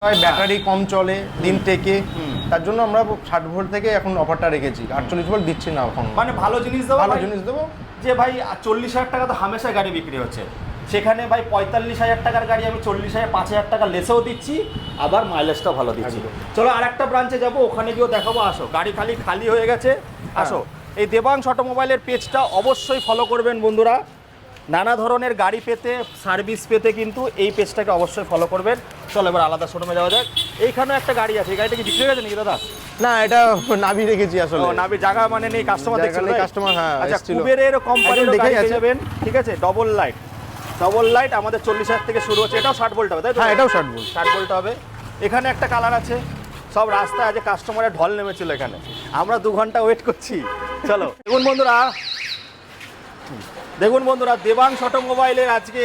Battery কম চলে, দিন টেকে, তার জন্য আমরা 60 ভোল্ট থেকে এখন অফারটা রেখেছি। 48 ভোল্ট দিচ্ছি না এখন। মানে ভালো জিনিস দেবো, ভালো জিনিস দেবো। যে ভাই 40,000 টাকা তো হামেশা গাড়ি বিক্রি হচ্ছে, সেখানে ভাই 45,000 টাকার গাড়ি আমি 40,000 5,000 টাকা লেসেও দিচ্ছি, আবার মাইলেজটাও ভালো দিচ্ছি। চলো আরেকটা ব্রাঞ্চে যাবো, ওখানে গিয়েও দেখাবো। আসো, গাড়ি খালি হয়ে গেছে। আসো, এই দেবাংশ অটোমোবাইলের পেজটা অবশ্যই ফলো করবেন বন্ধুরা। নানা ধরনের গাড়ি পেতে, সার্ভিস পেতে কিন্তু এই পেজটাকে অবশ্যই ফলো করবেন। চলো এবার আলাদা শোরুমে যাওয়া যাক। এইখানেও একটা গাড়ি আছে, এই গাড়িটা কি বিক্রি হয়ে গেছে নাকি দাদা? না, এটা নাভি রেখেছি আসলে। ও, নাভি জায়গা মানে নেই, কাস্টমার দেখছিল। কাস্টমার, হ্যাঁ। আচ্ছা, কুবেরের কোম্পানির গাড়ি পেয়ে যাবেন, ঠিক আছে। ডবল লাইট আমাদের 40,000 থেকে শুরু হচ্ছে। এটাও 60 ভোল্ট হবে, তাই তো? হ্যাঁ, এটাও 60 ভোল্ট। 60 ভোল্ট হবে। এখানে একটা কালার আছে। সব রাস্তায় আজ কাস্টমারের ঢল নেমেছিল এখানে, আমরা 2 ঘন্টা ওয়েট করছি। চলো দেখুন বন্ধুরা, দেবাংশ অটোমোবাইলের আজকে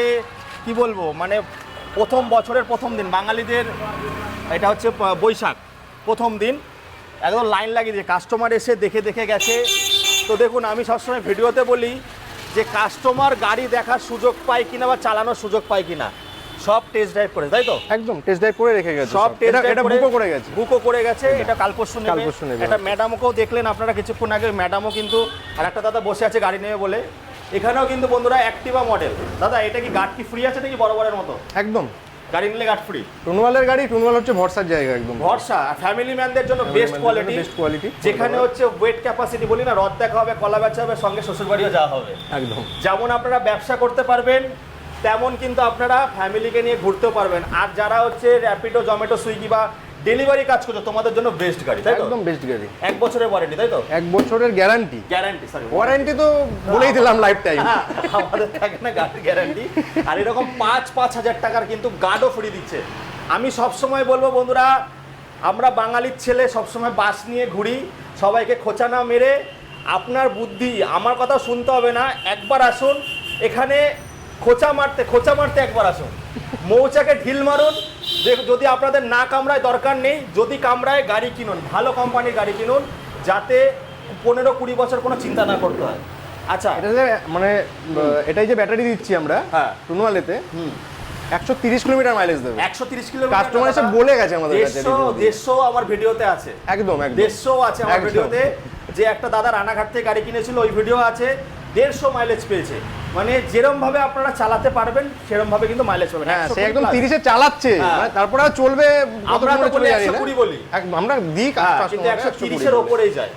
কি বলবো, মানে বছরের প্রথম দিন বাঙালিদের, এটা হচ্ছে বৈশাখ প্রথম দিন, একদম লাইন লাগিয়ে দিয়ে কাস্টমার এসে দেখে গেছে। তো দেখুন, আমি সবসময় ভিডিওতে বলি যে কাস্টমার গাড়ি দেখার সুযোগ পায় কিনা বা চালানোর সুযোগ পায় কিনা, সব টেস্ট ড্রাইভ করে, তাই তো? একদম টেস্ট ড্রাইভ করে রেখে গেছে সব টেস্ট ড্রাইভ এটা বুকও করে গেছে। এটা কাল পরশু নেবে। এটা ম্যাডামকেও দেখলেন আপনারা কিছুক্ষণ আগে, ম্যাডামও কিন্তু আর একটা দাদা বসে আছে গাড়ি নেবে বলে। এখানেও কিন্তু বন্ধুরা অ্যাক্টিভা মডেল। দাদা, এটা কি গার্ড কি ফ্রি আছে নাকি বরাবরের মতো? একদম, গাড়ি নিলে গার্ড ফ্রি। টুনওয়ালের গাড়ি, টুনওয়াল হচ্ছে ভরসার জায়গা, একদম ভরসা। ফ্যামিলি ম্যানদের জন্য বেস্ট কোয়ালিটি, যেখানে হচ্ছে ওয়েট ক্যাপাসিটি বলি না, রথ দেখা হবে, কলা বেচা হবে, সঙ্গে শ্বশুরবাড়িও যাওয়া হবে। একদম। যেমন আপনারা ব্যবসা করতে পারবেন, তেমন কিন্তু আপনারা ফ্যামিলিকে নিয়ে ঘুরতেও পারবেন। আর যারা হচ্ছে র্যাপিডো, জোম্যাটো, সুইগি বা ডেলিভারি কাজ করছো, তোমাদের জন্য বেস্ট গাড়ি, তাই তো? একদম বেস্ট গাড়ি। 1 বছরের ওয়ারেন্টি, তাই তো? 1 বছরের গ্যারান্টি। সরি, ওয়ারেন্টি তো বলেই দিলাম, লাইফ টাইম। আমাদের থাকে না গাড়ির গ্যারান্টি। আর এরকম 5,000 টাকার কিন্তু গার্ডও ফ্রি দিচ্ছে। আমি সবসময় বলবো বন্ধুরা, আমরা বাঙালির ছেলে, সবসময় বাস নিয়ে ঘুরি, সবাইকে খোঁচা না মেরে, আপনার বুদ্ধি, আমার কথা শুনতে হবে না, একবার আসুন এখানে, খোঁচা মারতে একবার আসুন, মৌচাকে ঢিল মারুন। যদি আপনাদের না কামড়ায় দরকার নেই, যদি কামড়ায় গাড়ি কিনুন, ভালো কোম্পানির গাড়ি কিনুন, যাতে 15-20 বছর কোনো চিন্তা না করতে হয়। আচ্ছা, এটা যে মানে এটাই যে ব্যাটারি দিচ্ছি আমরা, হ্যাঁ, টুনওয়ালেতে 130 কিলোমিটার মাইলেজ দেবে। 130 কিলোমিটার কাস্টমার এসে বলে গেছে আমাদের কাছে। 150 আমার ভিডিওতে আছে। একদম 150 আছে আমার ভিডিওতে। যে একটা দাদা রানাঘাট থেকে গাড়ি কিনেছিল, ওই ভিডিও আছে। 150 মাইলেজ পেয়েছে। মানে যেরকম ভাবে আপনারা চালাতে পারবেন সেরকম ভাবে কিন্তু মাইলেজ পাবেন। হ্যাঁ, সে একদম 30 এ চালাচ্ছে, মানে তারপরে চলবে। আমরা তো বলি 120 বলি, আমরা দিই, কিন্তু 130 এর উপরেই যায়।